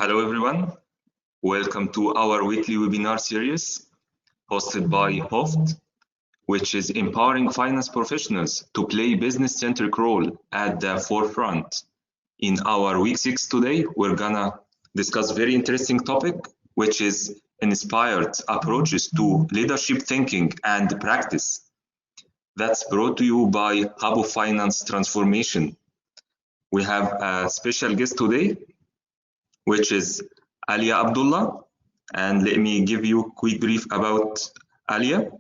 Hello everyone, welcome to our weekly webinar series hosted by HOFT, which is empowering finance professionals to play business-centric role at the forefront. In our week 6 today, we're gonna discuss very interesting topic, which is inspired approaches to leadership thinking and practice. That's brought to you by Hub of Finance Transformation. We have a special guest today, which is Aliyyah Abdullah, and let me give you a quick brief about Aliyyah.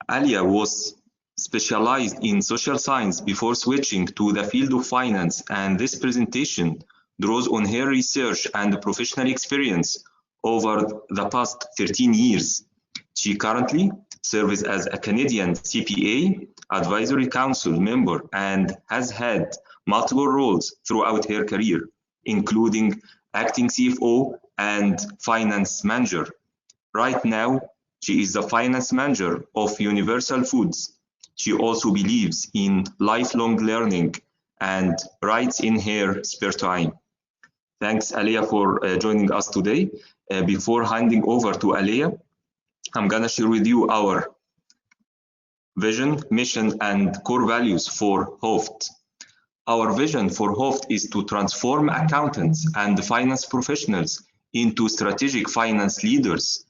Aliyyah was specialized in social science before switching to the field of finance, and this presentation draws on her research and professional experience over the past 13 years. She currently serves as a Canadian CPA Advisory Council member and has had multiple roles throughout her career, including acting CFO and finance manager. Right now, she is the finance manager of Universal Foods. She also believes in lifelong learning and writes in her spare time. Thanks, Aliyyah, for joining us today. Before handing over to Aliyyah, I'm gonna share with you our vision, mission, and core values for HOFT. Our vision for HOFT is to transform accountants and finance professionals into strategic finance leaders.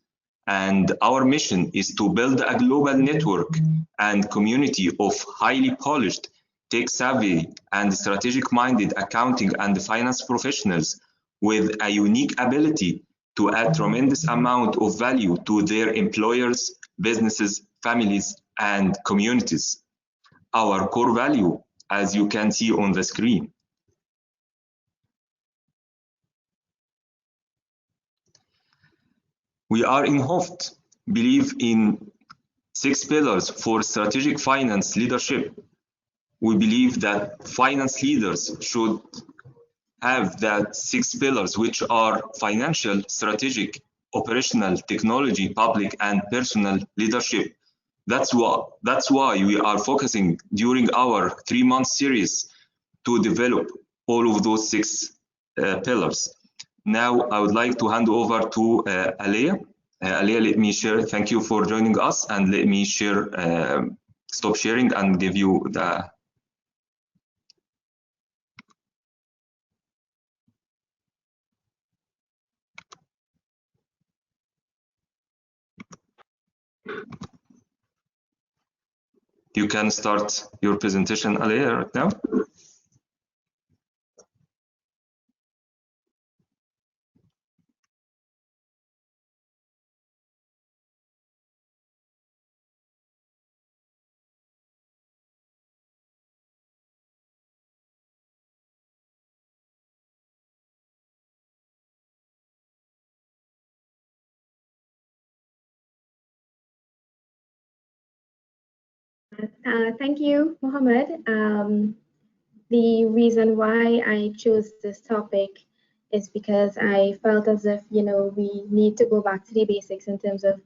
And our mission is to build a global network and community of highly polished, tech-savvy, and strategic-minded accounting and finance professionals with a unique ability to add tremendous amount of value to their employers, businesses, families, and communities. Our core value, as you can see on the screen. We are in HOFT, believe in 6 pillars for strategic finance leadership. We believe that finance leaders should have that 6 pillars, which are financial, strategic, operational, technology, public, and personal leadership. That's why we are focusing during our 3-month series to develop all of those 6 pillars. Now, I would like to hand over to Aliyyah. Aliyyah, let me share. Thank you for joining us, and let me share. Stop sharing and give you the. You can start your presentation, Aliyyah, right now. Thank you, Mohammed. The reason why I chose this topic is because I felt as if, we need to go back to the basics in terms of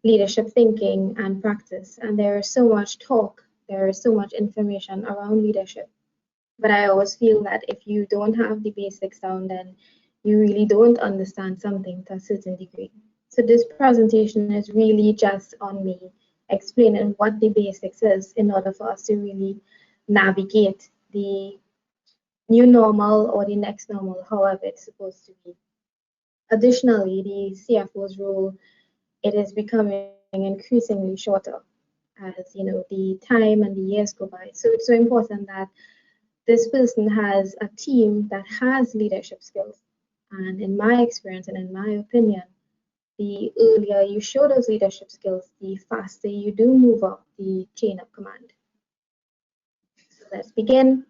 leadership thinking and practice. And there is so much talk, there is so much information around leadership. But I always feel that if you don't have the basics down, then you really don't understand something to a certain degree. So this presentation is really just on me explaining what the basics is in order for us to really navigate the new normal or the next normal, however it's supposed to be. Additionally, the CFO's role, it is becoming increasingly shorter as the time and the years go by. So it's so important that this person has a team that has leadership skills. And in my experience and in my opinion, the earlier you show those leadership skills, the faster you do move up the chain of command. So let's begin.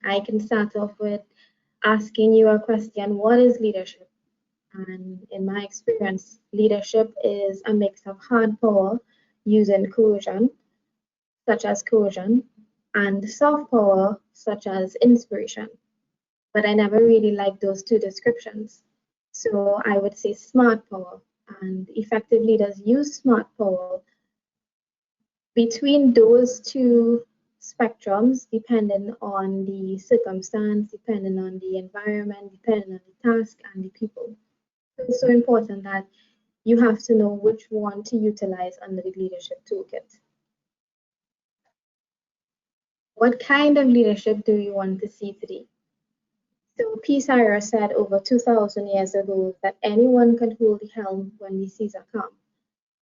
I can start off with asking you a question: what is leadership? And in my experience, leadership is a mix of hard power using coercion, such as coercion, and soft power, such as inspiration. But I never really liked those 2 descriptions. So I would say smart power, and effective leaders use smart power. Between those 2 spectrums depending on the circumstance, depending on the environment, depending on the task and the people. So it's so important that you have to know which one to utilize under the leadership toolkit. What kind of leadership do you want to see today? So P. Cyrus said over 2,000 years ago that anyone can hold the helm when the seas are calm.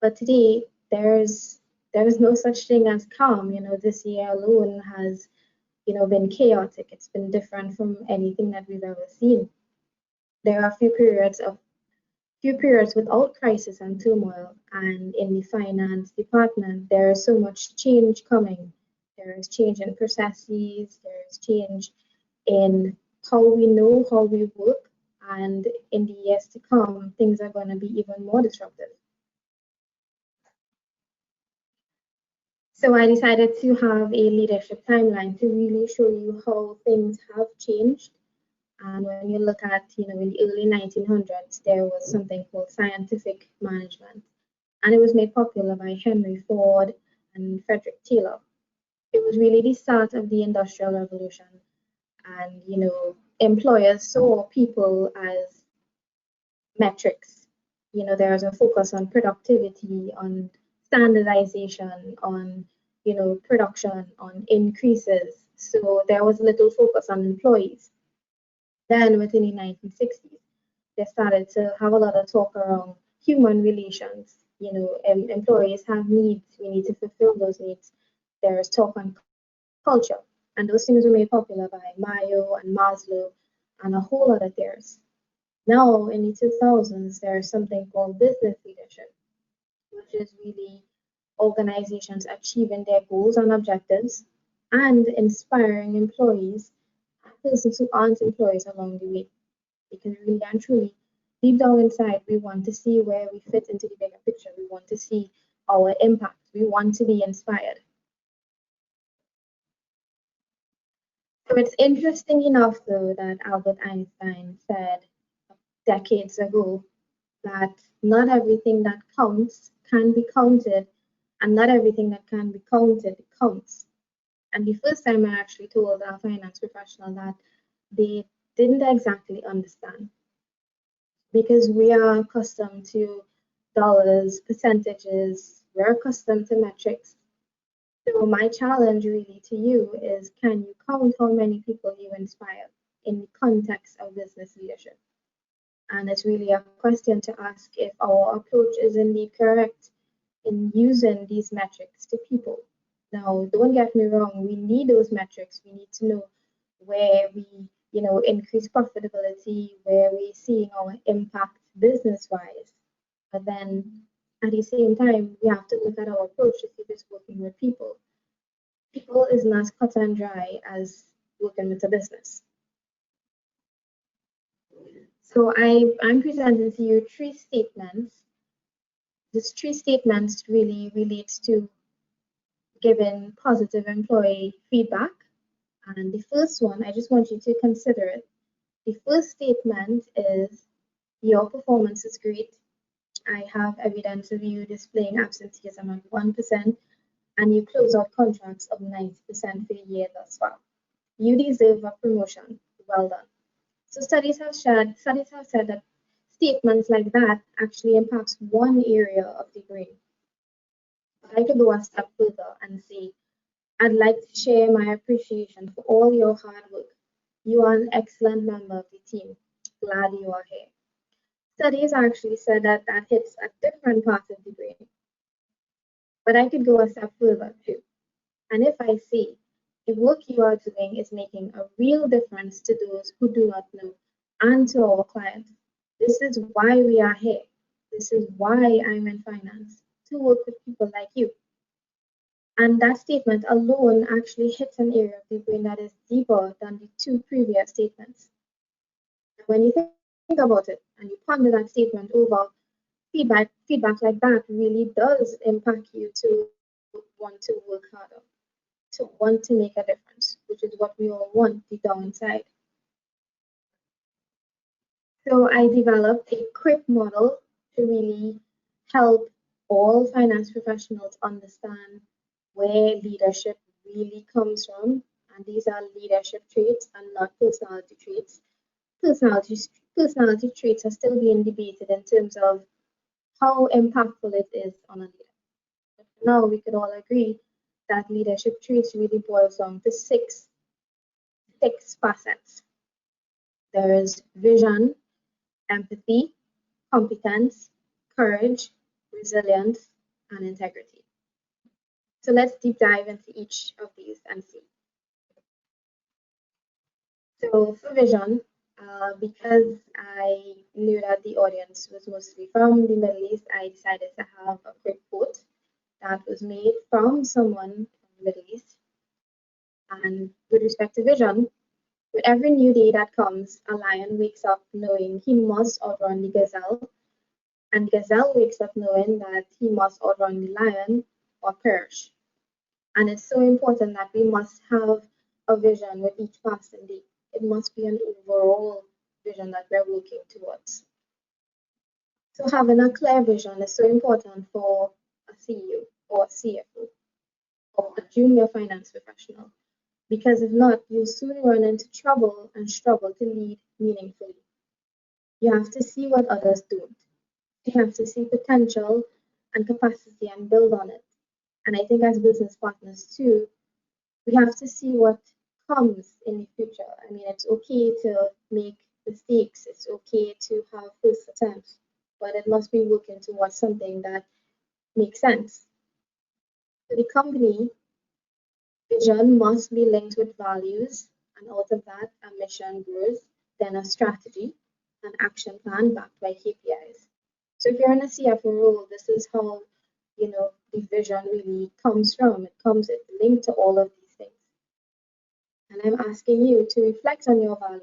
But today, there is no such thing as calm. This year alone has, been chaotic. It's been different from anything that we've ever seen. There are few periods without crisis and turmoil, and in the finance department, there is so much change coming. There is change in processes, there is change in how we know how we work, and in the years to come, things are going to be even more disruptive. So I decided to have a leadership timeline to really show you how things have changed. And when you look at, in the early 1900s, there was something called scientific management, and it was made popular by Henry Ford and Frederick Taylor. It was really the start of the Industrial Revolution, and employers saw people as metrics. There was a focus on productivity, on standardization, on production, on increases. So there was little focus on employees. Then within the 1960s, they started to have a lot of talk around human relations. Employees have needs. We need to fulfill those needs. There is talk on culture, and those things were made popular by Mayo and Maslow and a whole lot of theirs. Now in the 2000s, there is something called business leadership, which is really organizations achieving their goals and objectives and inspiring employees and persons who aren't employees along the way. Because really and truly, deep down inside, we want to see where we fit into the bigger picture. We want to see our impact. We want to be inspired. So it's interesting enough, though, that Albert Einstein said decades ago that not everything that counts can be counted, and not everything that can be counted counts. And the first time I actually told a finance professional that, they didn't exactly understand, because we are accustomed to dollars, percentages, we're accustomed to metrics. So my challenge really to you is, can you count how many people you inspire in the context of business leadership? And it's really a question to ask if our approach is indeed correct in using these metrics to people. Now, don't get me wrong, we need those metrics. We need to know where we, increase profitability, where we're seeing our impact business-wise. But then at the same time, we have to look at our approach to see if it's working with people. People is not as cut and dry as working with a business. So I'm presenting to you three statements. These three statements really relates to giving positive employee feedback. And the first one, I just want you to consider it. The first statement is, your performance is great. I have evidence of you displaying absenteeism at 1%, and you close out contracts of 90% for the year thus far. You deserve a promotion. Well done. So studies have said that statements like that actually impacts one area of the brain. But I could go a step further and say, I'd like to share my appreciation for all your hard work. You are an excellent member of the team. Glad you are here. Studies actually said that that hits a different part of the brain. But I could go a step further too. And if I say, the work you are doing is making a real difference to those who do not know and to our clients. This is why we are here. This is why I'm in finance, to work with people like you. And that statement alone actually hits an area of the brain that is deeper than the two previous statements. When you think about it and you ponder that statement over, feedback like that really does impact you to want to work harder, to want to make a difference, which is what we all want deep down inside. So I developed a CRIP model to really help all finance professionals understand where leadership really comes from, and these are leadership traits and not personality traits. Personality traits are still being debated in terms of how impactful it is on a leader. But now we could all agree that leadership traits really boils down to six facets. There is vision, empathy, competence, courage, resilience, and integrity. So let's deep dive into each of these and see. So for vision, because I knew that the audience was mostly from the Middle East, I decided to have a quick quote that was made from someone from the Middle East. And with respect to vision, with every new day that comes, a lion wakes up knowing he must outrun the gazelle, and the gazelle wakes up knowing that he must outrun the lion or perish. And it's so important that we must have a vision with each passing day. It must be an overall vision that we're working towards. So having a clear vision is so important for a CEO or a CFO or a junior finance professional, because if not, you'll soon run into trouble and struggle to lead meaningfully. You have to see what others don't. You have to see potential and capacity and build on it. And I think as business partners too, we have to see what comes in the future. I mean, it's okay to make mistakes, it's okay to have first attempts, but it must be working towards something that makes sense. For the company, vision must be linked with values, and out of that, a mission grows, then a strategy, an action plan backed by KPIs. So if you're in a CFO role, this is how the vision really comes from. It's linked to all of these things. And I'm asking you to reflect on your values.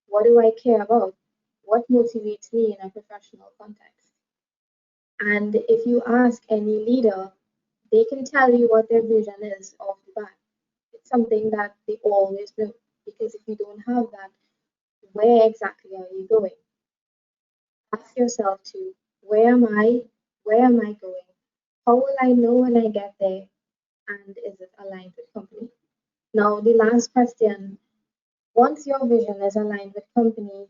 What do I care about? What motivates me in a professional context? And if you ask any leader, they can tell you what their vision is off the bat. It's something that they always know, because if you don't have that, where exactly are you going? Ask yourself too, where am I? Where am I going? How will I know when I get there? And is it aligned with company? Now, the last question, once your vision is aligned with company,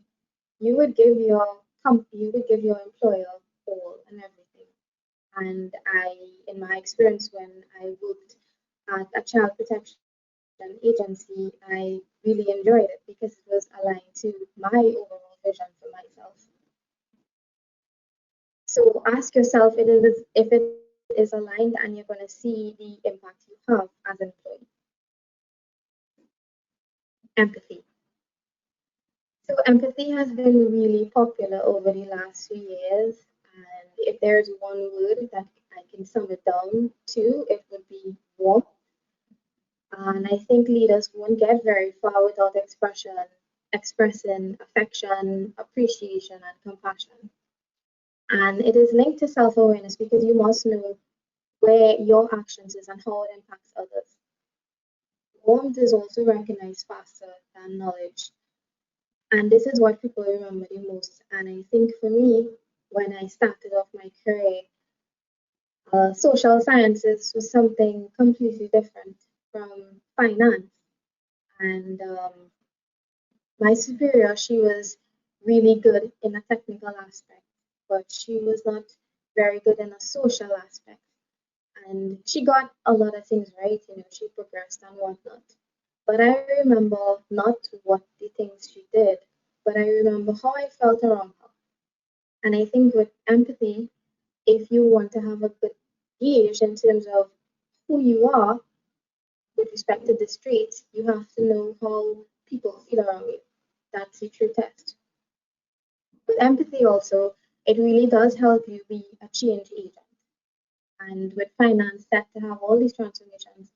you would give your employer all and everything. And in my experience, when I worked at a child protection agency, I really enjoyed it because it was aligned to my overall vision for myself. So ask yourself if it is aligned and you're going to see the impact you have as an employee. Empathy. So empathy has been really popular over the last few years, and if there's one word that I can sum it down to, it would be warmth. And I think leaders won't get very far without expressing affection, appreciation, and compassion. And it is linked to self-awareness because you must know where your actions is and how it impacts others. Warmth is also recognized faster than knowledge. And this is what people remember the most. And I think for me, when I started off my career, social sciences was something completely different from finance. And my superior, she was really good in a technical aspect, but she was not very good in a social aspect. And she got a lot of things right, she progressed and whatnot. But I remember not what the things she did, but I remember how I felt around her. And I think with empathy, if you want to have a good gauge in terms of who you are with respect to the streets, you have to know how people feel around you. That's the true test. With empathy also, it really does help you be a change agent. And with finance set to have all these transformations,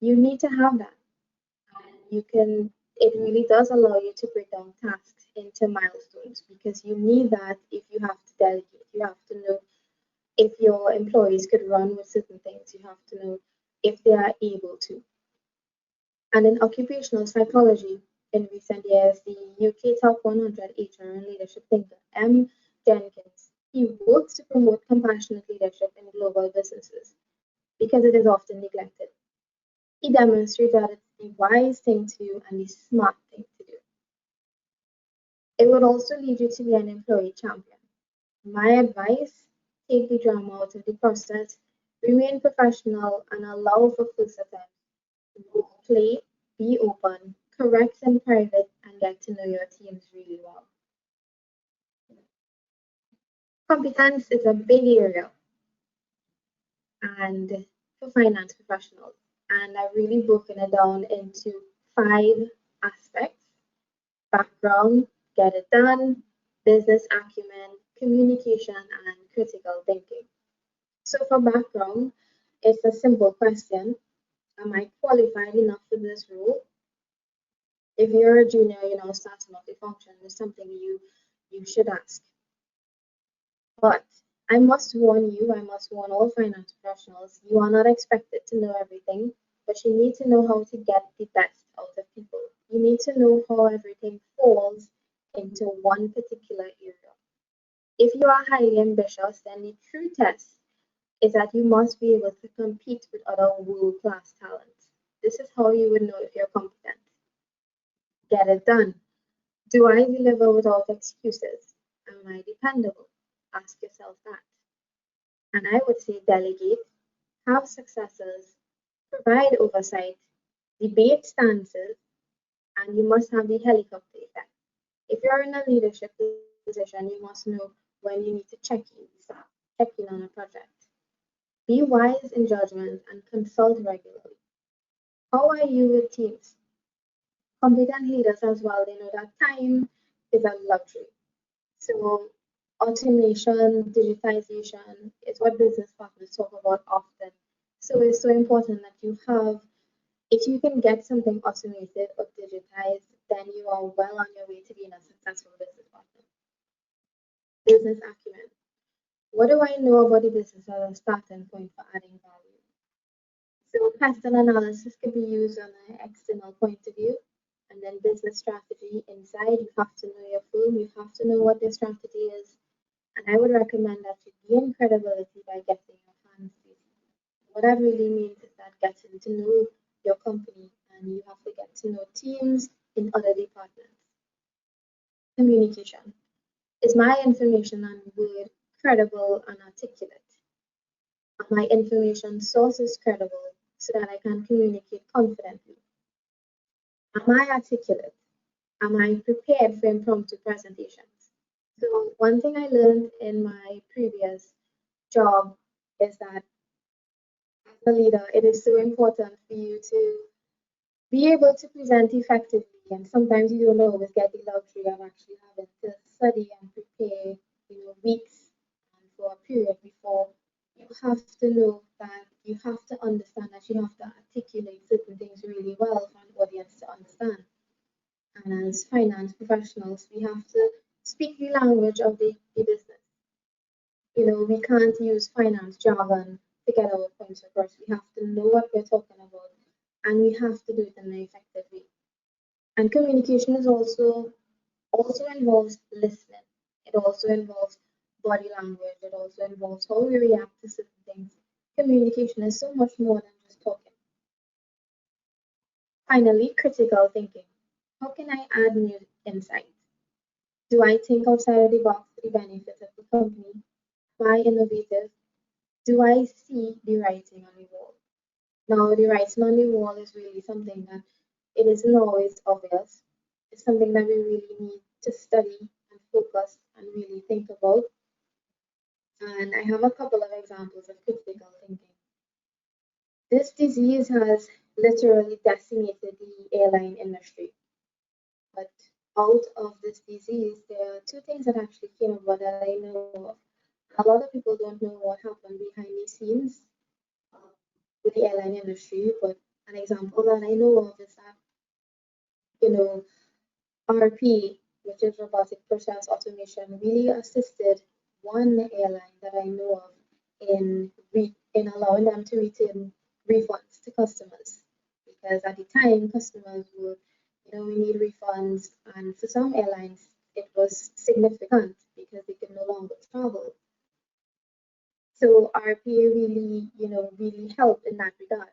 you need to have that. And it really does allow you to break down tasks into milestones, because you need that if you have to delegate. You have to know if your employees could run with certain things. You have to know if they are able to. And in occupational psychology, in recent years, the UK Top 100 HR and leadership thinker, M. Jenkins, he works to promote compassionate leadership in global businesses because it is often neglected. He demonstrates that it's the wise thing to do and the smart thing to do. It would also lead you to be an employee champion. My advice, take the drama out of the process, remain professional, and allow for first attempts. Role play, be open, correct in private, and get to know your teams really well. Competence is a big area and for finance professionals, and I've really broken it down into 5 aspects: background, get it done, business acumen, communication, and critical thinking. So for background, it's a simple question. Am I qualified enough for this role? If you're a junior, starting off the function, it's something you should ask. But I must warn you, I must warn all finance professionals, you are not expected to know everything, but you need to know how to get the best out of people. You need to know how everything falls into one particular area. If you are highly ambitious, then the true test is that you must be able to compete with other world-class talents. This is how you would know if you're competent. Get it done. Do I deliver without excuses? Am I dependable? Ask yourself that. And I would say delegate, have successors, provide oversight, debate stances, and you must have the helicopter effect. If you're in a leadership position, you must know when you need to check in on a project. Be wise in judgment and consult regularly. How are you with teams? Competent leaders as well, they know that time is a luxury. So automation, digitization is what business partners talk about often. So it's so important that you have, if you can get something automated or digitized, then you are well on your way to being a successful business partner. Business acumen. What do I know about the business as a starting point for adding value? So pattern analysis can be used on an external point of view, and then business strategy inside. You have to know your firm, you have to know what their strategy is, and I would recommend that you gain credibility by getting your hands busy. What that really means is that getting to know your company, and you have to get to know teams in other departments. Communication. Is my information and word credible and articulate? Are my information sources credible so that I can communicate confidently? Am I articulate? Am I prepared for impromptu presentations? So one thing I learned in my previous job is that as a leader, it is so important for you to be able to present effectively. And sometimes you don't always get the luxury of actually having to study and prepare, weeks and for a period before. You have to know that you have to understand that you have to articulate certain things really well for an audience to understand. And as finance professionals, we have to speak the language of the business. We can't use finance jargon to get our points across. We have to know what we're talking about, and we have to do it in an effective way. And communication is also involves listening. It also involves body language. It also involves how we react to certain things. Communication is so much more than just talking. Finally, critical thinking. How can I add new insight? Do I think outside of the box for the benefit of the company? Am I innovative? Do I see the writing on the wall? Now, the writing on the wall is really something that it isn't always obvious. It's something that we really need to study and focus and really think about. And I have a couple of examples of critical thinking. This disease has literally decimated the airline industry. But out of this disease, there are 2 things that actually came about that I know of. A lot of people don't know what happened behind the scenes with the airline industry, but an example that I know of is that, RP, which is robotic process automation, really assisted one airline that I know of in allowing them to return refunds to customers. Because at the time, customers were, we need refunds, and for some airlines, it was significant because they could no longer travel. So RPA really, really helped in that regard.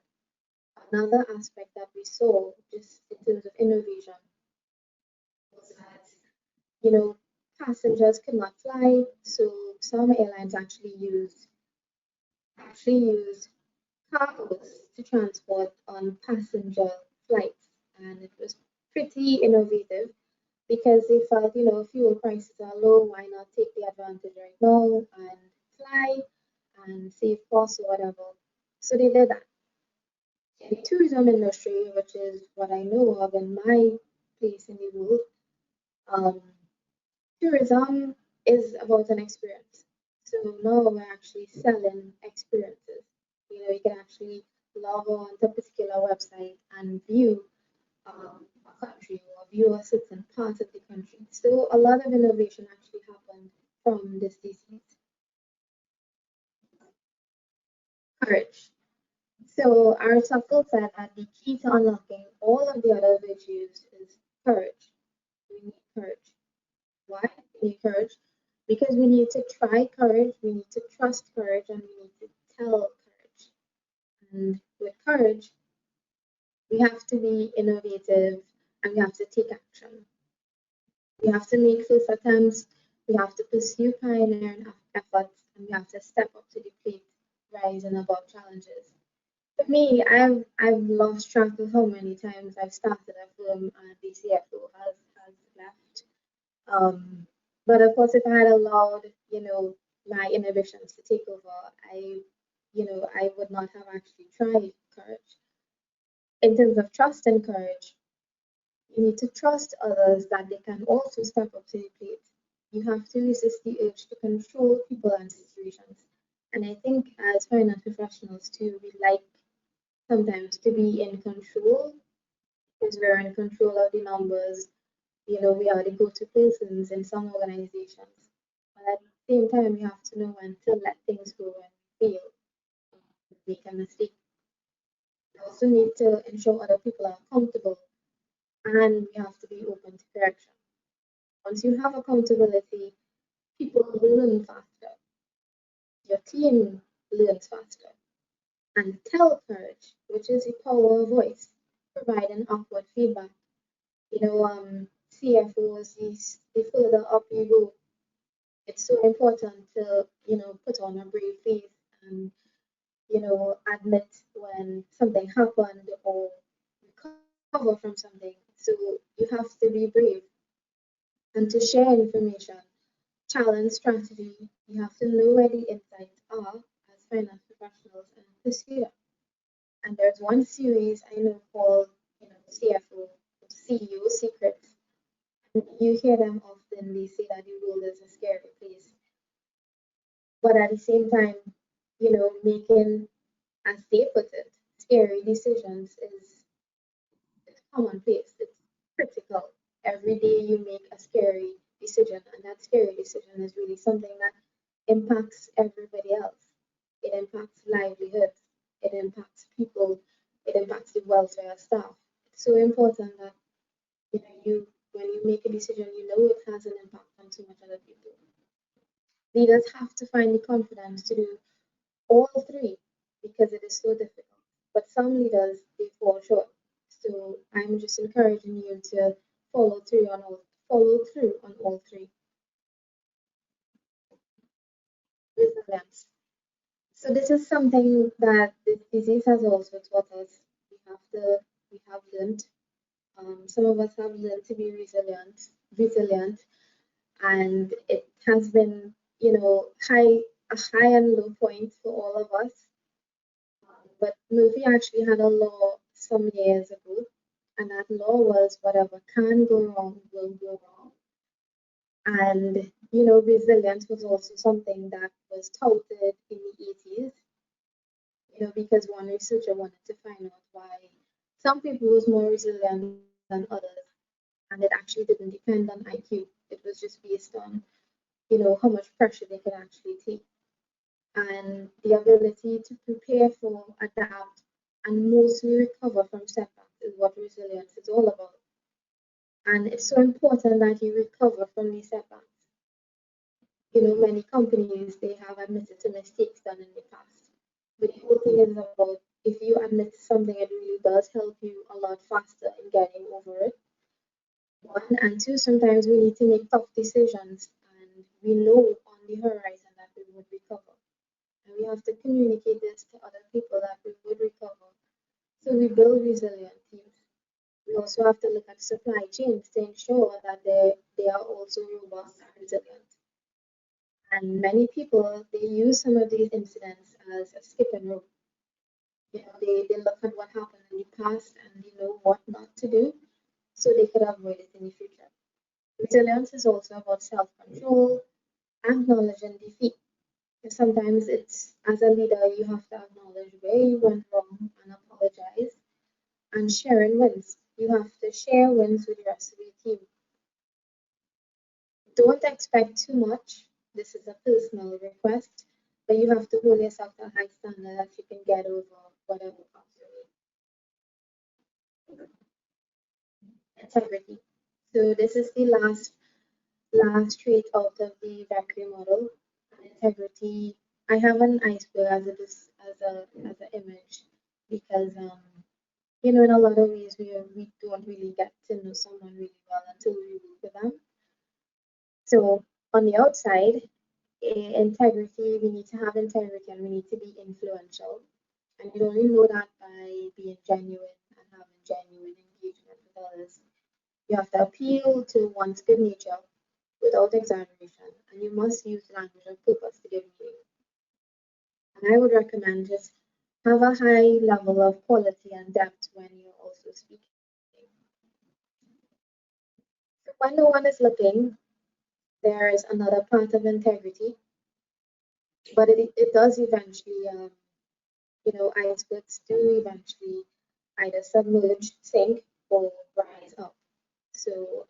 Another aspect that we saw just in terms of innovation was that, you know, passengers could not fly, so some airlines actually used cargoes to transport on passenger flights, and it was pretty innovative because they felt, fuel prices are low, why not take the advantage right now and fly and save costs or whatever. So they did that. The tourism industry, which is what I know of in my place in the world, um, tourism is about an experience. So now we're actually selling experiences. You can actually log on to a particular website and view a country or view a certain part of the country. So a lot of innovation actually happened from this disease. Courage. So Aristotle said that the key to unlocking all of the other virtues is courage. We need courage. Why we need courage? Because we need to try courage, we need to trust courage, and we need to tell courage. And with courage, we have to be innovative and we have to take action. We have to make first attempts, we have to pursue pioneering efforts, and we have to step up to the plate, rising above challenges. For me, I've lost track of how many times I've started a firm and the CFO has left. But of course, if I had allowed, my inhibitions to take over, I would not have actually tried courage. In terms of trust and courage, you need to trust others that they can also step up to the plate. You have to resist the urge to control people and situations. And I think as finance professionals too, we like sometimes to be in control because we're in control of the numbers. We are the go-to persons in some organizations. But at the same time, you have to know when to let things go and fail, make a mistake. You also need to ensure other people are comfortable, and we have to be open to correction. Once you have accountability, people learn faster. Your team learns faster. And tell courage, which is the power of voice, providing upward feedback. CFOs, the further up you go, it's so important to, put on a brave face and, admit when something happened or recover from something. So you have to be brave and to share information, challenge strategy. You have to know where the insights are as finance professionals and pursue them. And there's one series I know called, CFO, CEO Secrets. You hear them often, they say that the world is a scary place. But at the same time, making, as they put it, scary decisions is commonplace. It's critical. Every day you make a scary decision, and that scary decision is really something that impacts everybody else. It impacts livelihoods, it impacts people, it impacts the welfare of staff. It's so important that when you make a decision, it has an impact on so much other people. Leaders have to find the confidence to do all three because it is so difficult. But some leaders they fall short. So I'm just encouraging you to follow through on all three. Resilience. So this is something that this disease has also taught us. We have learned. Some of us have learned to be resilient, and it has been, a high and low point for all of us. But Murphy actually had a law some years ago, and that law was whatever can go wrong will go wrong. And resilience was also something that was touted in the 80s, because one researcher wanted to find out why some people was more resilient than others, and it actually didn't depend on IQ. It was just based on, how much pressure they could actually take. And the ability to prepare for, adapt, and mostly recover from setbacks is what resilience is all about. And it's so important that you recover from these setbacks. Many companies they have admitted to mistakes done in the past, but the whole thing is about if you admit to something, it really does help you a lot faster in getting over it. One, and two, sometimes we need to make tough decisions, and we know on the horizon that we would recover. And we have to communicate this to other people that we would recover. So we build resilient teams. We also have to look at supply chains to ensure that they are also robust and resilient. And many people, they use some of these incidents as a skip and rope. They look at what happened in the past and they know what not to do so they could avoid it in the future. Resilience is also about self-control, acknowledging defeat. Because sometimes it's, as a leader, you have to acknowledge where you went wrong and apologize, and sharing wins. You have to share wins with the rest of your team. Don't expect too much. This is a personal request, but you have to hold yourself to a high standard that you can get over whatever comes your way. Integrity. So this is the last trait out of the Vector model. Integrity. I have an iceberg as an image because in a lot of ways we don't really get to know someone really well until we work with them. So on the outside, integrity, we need to have integrity and we need to be influential. And you only know that by being genuine and having genuine engagement with others. You have to appeal to one's good nature without exaggeration, and you must use language of purpose to give meaning. And I would recommend just have a high level of quality and depth when you're also speaking. So when no one is looking, there is another part of integrity, but it does eventually, icebergs do eventually either submerge, sink, or rise up. So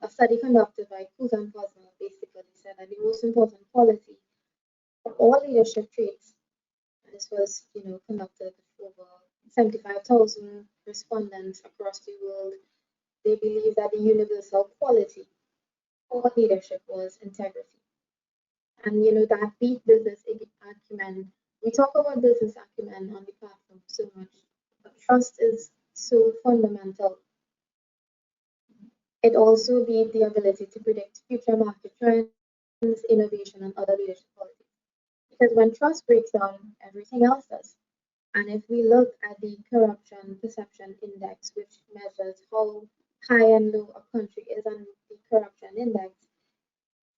a study conducted by Cruz and Posner basically said that the most important quality for all leadership traits, and this was conducted with over 75,000 respondents across the world, they believe that the universal quality for leadership was integrity. And that beat business acumen. We talk about business acumen on the platform so much, but trust is so fundamental. It also beat the ability to predict future market trends, innovation, and other leadership qualities. Because when trust breaks down, everything else does. And if we look at the corruption perception index, which measures how high and low a country is on the corruption index,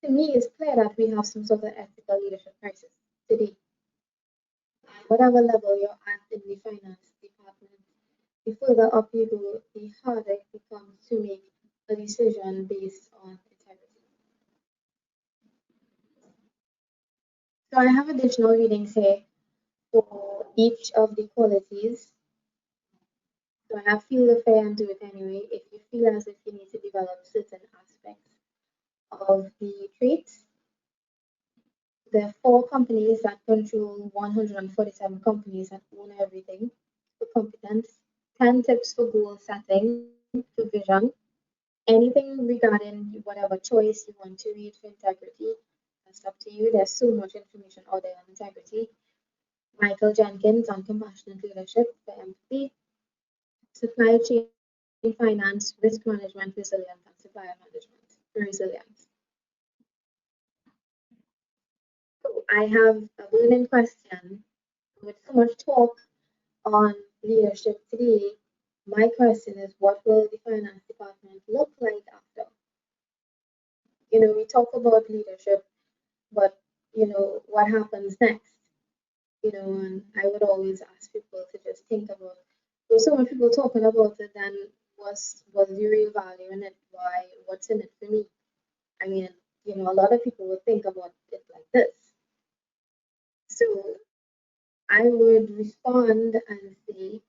to me it's clear that we have some sort of ethical leadership crisis today. Whatever level you're at in the finance department, the further up you go, the harder it becomes to make a decision based on integrity. So I have additional readings here for each of the qualities. So I have feel the fair and do it anyway. If you feel as if you need to develop certain aspects of the traits, there are 4 companies that control 147 companies that own everything for competence, 10 tips for goal setting, for vision, anything regarding whatever choice you want to read for integrity. That's up to you. There's so much information out there on integrity. Michael Jenkins on compassionate leadership for empathy, supply chain finance, risk management, resilience, and supplier management for resilience. So I have a burning question. With so much talk on leadership today, my question is, what will the finance department look like after? We talk about leadership, but what happens next? And I would always ask people to just think about. There's so many people talking about it, then what's the real value in it? What's in it for me? I mean, a lot of people would think about it like this. So I would respond and say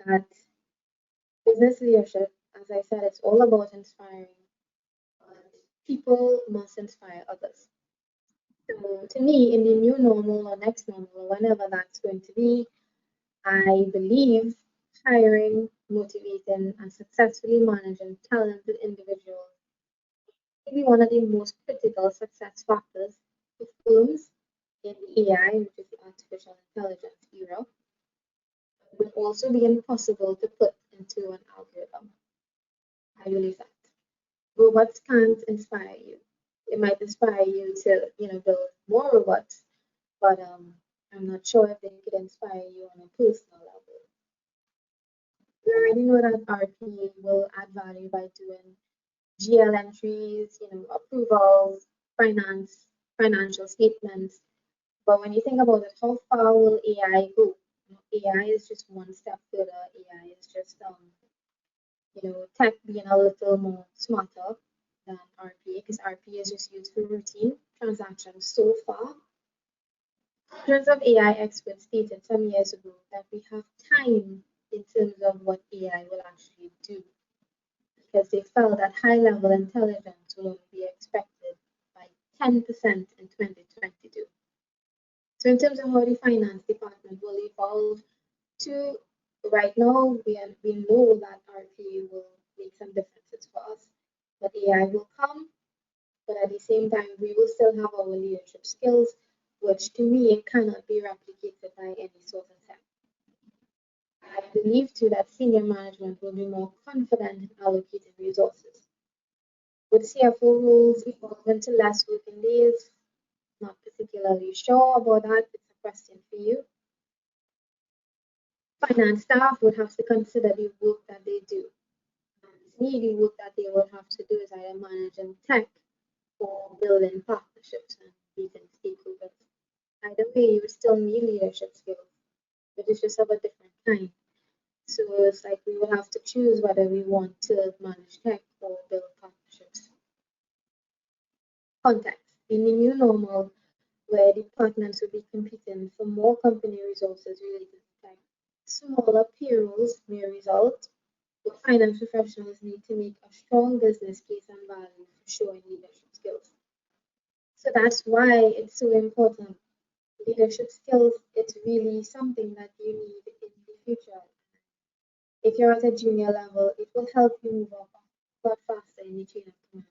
that business leadership, as I said, it's all about inspiring. People must inspire others. So to me, in the new normal or next normal, or whenever that's going to be, I believe hiring, motivating, and successfully managing talented individuals may be one of the most critical success factors for firms in the AI, which is the artificial intelligence era. will also be impossible to put into an algorithm. I believe that. Robots can't inspire you. It might inspire you to, build more robots, but I'm not sure if they could inspire you on a personal level. We already know that RP will add value by doing GL entries, approvals, financial statements. But when you think about it, how far will AI go? AI is just one step further. AI is just tech being a little more smarter than RP, because RP is just used for routine transactions so far. Hundreds of AI experts stated some years ago that we have time in terms of what AI will actually do, because they felt that high-level intelligence will only be expected by 10% in 2022. So in terms of how the finance department will evolve to right now, we know that RP will make some differences for us, but AI will come, but at the same time, we will still have our leadership skills, which to me cannot be replicated by any sort of tech. I believe too that senior management will be more confident in allocating resources. With CFO roles evolving to less working days, not particularly sure about that. It's a question for you. Finance staff would have to consider the work that they do. And me, the work that they will have to do is either managing tech or building partnerships and meeting stakeholders. Either way, you would still need leadership skills, but it's just of a different kind. So it's like we will have to choose whether we want to manage tech or build partnerships. Context. In the new normal, where departments will be competing for more company resources related to tech, smaller payrolls may result, but finance professionals need to make a strong business case and value for showing leadership skills. So that's why it's so important. Leadership skills, it's really something that you need in the future. If you're at a junior level, it will help you move up a lot faster in the chain of command.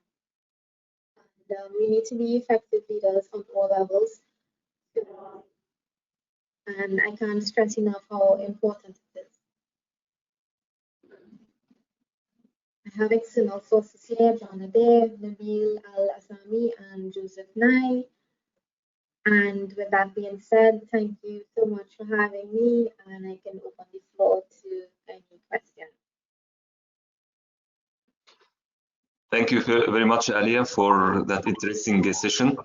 And we need to be effective leaders on all levels. And I can't stress enough how important it is. I have external sources here: John Adair, Nabil Al-Asami, and Joseph Nye. And with that being said, thank you so much for having me, and I can open the floor to any questions. Thank you very much, Aliyyah, for that interesting session.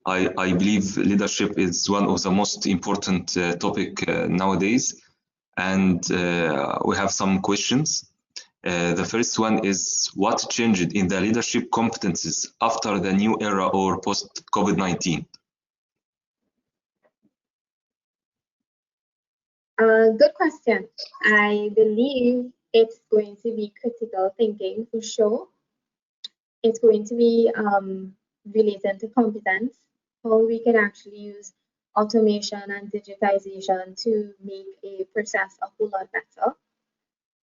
I believe leadership is one of the most important topic nowadays, and we have some questions. The first one is, what changed in the leadership competences after the new era or post-COVID-19? Good question. I believe it's going to be critical thinking for sure. It's going to be related to competence, how we can actually use automation and digitization to make a process a whole lot better.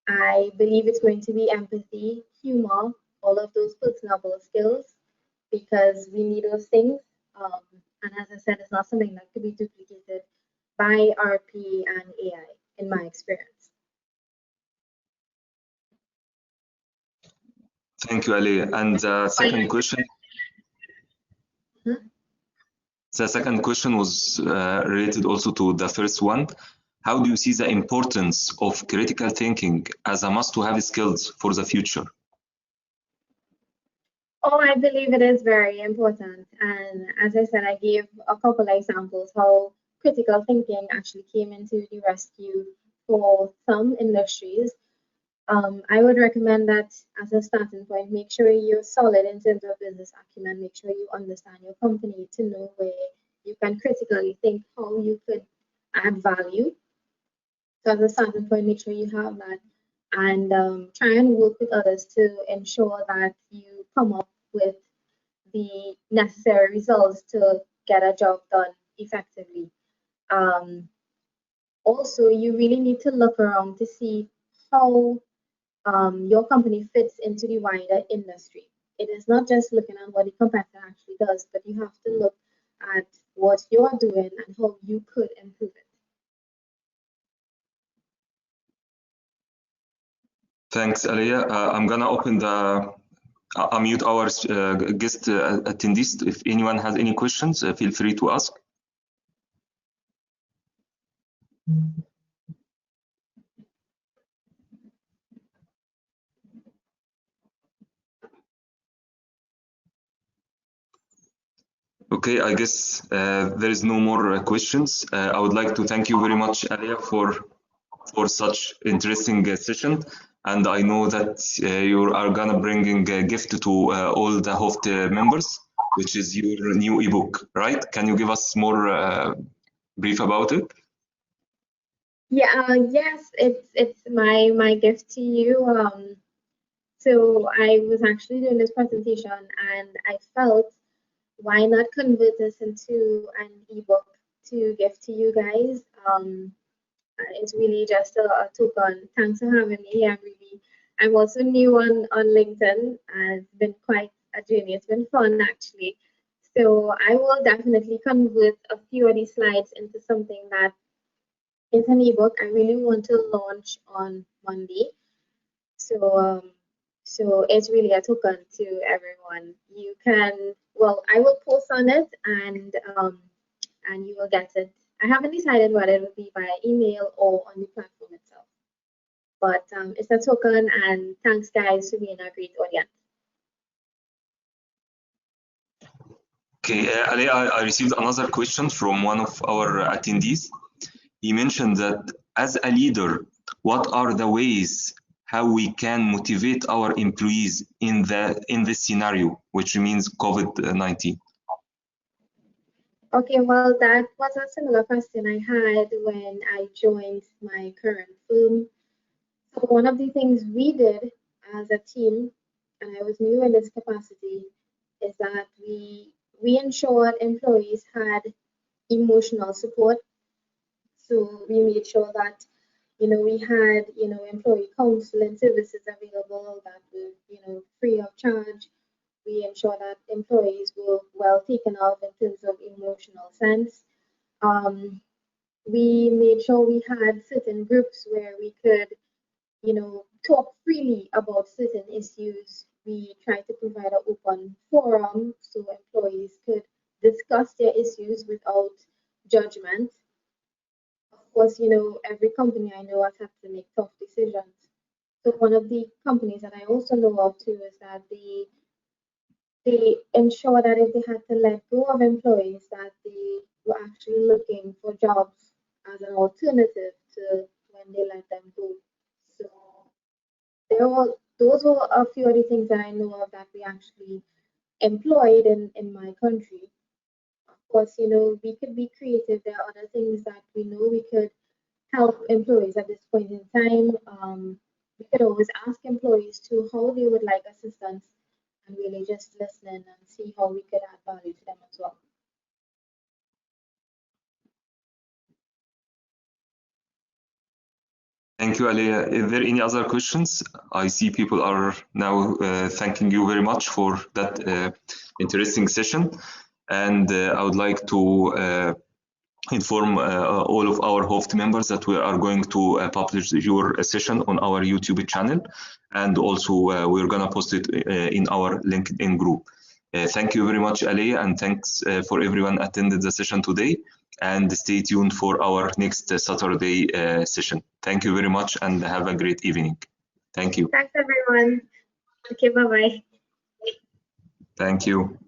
I believe it's going to be empathy, humor, all of those personable skills, because we need those things. And as I said, it's not something that could be duplicated by RP and AI, in my experience. Thank you, Aliyyah. And the second question. The second question was related also to the first one. How do you see the importance of critical thinking as a must-to-have skills for the future? Oh, I believe it is very important. And as I said, I gave a couple of examples how critical thinking actually came into the rescue for some industries. I would recommend that as a starting point, make sure you're solid in terms of business acumen, make sure you understand your company to know where you can critically think how you could add value. So as a starting point, make sure you have that, and try and work with others to ensure that you come up with the necessary results to get a job done effectively. Also, you really need to look around to see how your company fits into the wider industry. It is not just looking at what the competitor actually does, but you have to look at what you're doing and how you could improve it. Thanks, Aliyyah. I'm gonna open the unmute our guest attendees. If anyone has any questions, feel free to ask. Okay, I guess there is no more questions. I would like to thank you very much, Aliyyah, for such interesting session. And I know that you are gonna bring a gift to all the HOFT members, which is your new ebook, right? Can you give us more brief about it? Yeah, yes, it's my gift to you. So I was actually doing this presentation and I felt, why not convert this into an ebook to give to you guys? It's really just a token. Thanks for having me here. I'm also new on LinkedIn, and it's been quite a journey. It's been fun actually. So I will definitely convert a few of these slides into something that is an ebook. I really want to launch on Monday. So so it's really a token to everyone. You can, well, I will post on it and you will get it. I haven't decided whether it will be by email or on the platform itself. But it's a token, and thanks guys for being a great audience. Okay, Aliyyah, I received another question from one of our attendees. He mentioned that as a leader, what are the ways how we can motivate our employees in this scenario, which means COVID-19? Okay, well, that was a similar question I had when I joined my current firm. So one of the things we did as a team, and I was new in this capacity, is that we ensured employees had emotional support. So we made sure that we had employee counseling services available that were free of charge. We ensure that employees were well taken of in terms of emotional sense. We made sure we had certain groups where we could talk freely about certain issues. We tried to provide an open forum so employees could discuss their issues without judgment. Of course, every company I know has had to make tough decisions. So one of the companies that I also know of too is that they ensure that if they had to let go of employees, that they were actually looking for jobs as an alternative to when they let them go. So those were a few of the things that I know of that we actually employed in my country. Of course, we could be creative. There are other things that we know we could help employees at this point in time. We could always ask employees to how they would like assistance and really just listen and see how we could add value to them as well. Thank you, Aliyyah. Is there any other questions? I see people are now thanking you very much for that interesting session. And I would like to inform all of our HOFT members that we are going to publish your session on our YouTube channel. And also we're going to post it in our LinkedIn group. Thank you very much, Aliyyah, and thanks for everyone attended the session today. And stay tuned for our next Saturday session. Thank you very much and have a great evening. Thank you. Thanks, everyone. Okay, bye-bye. Thank you.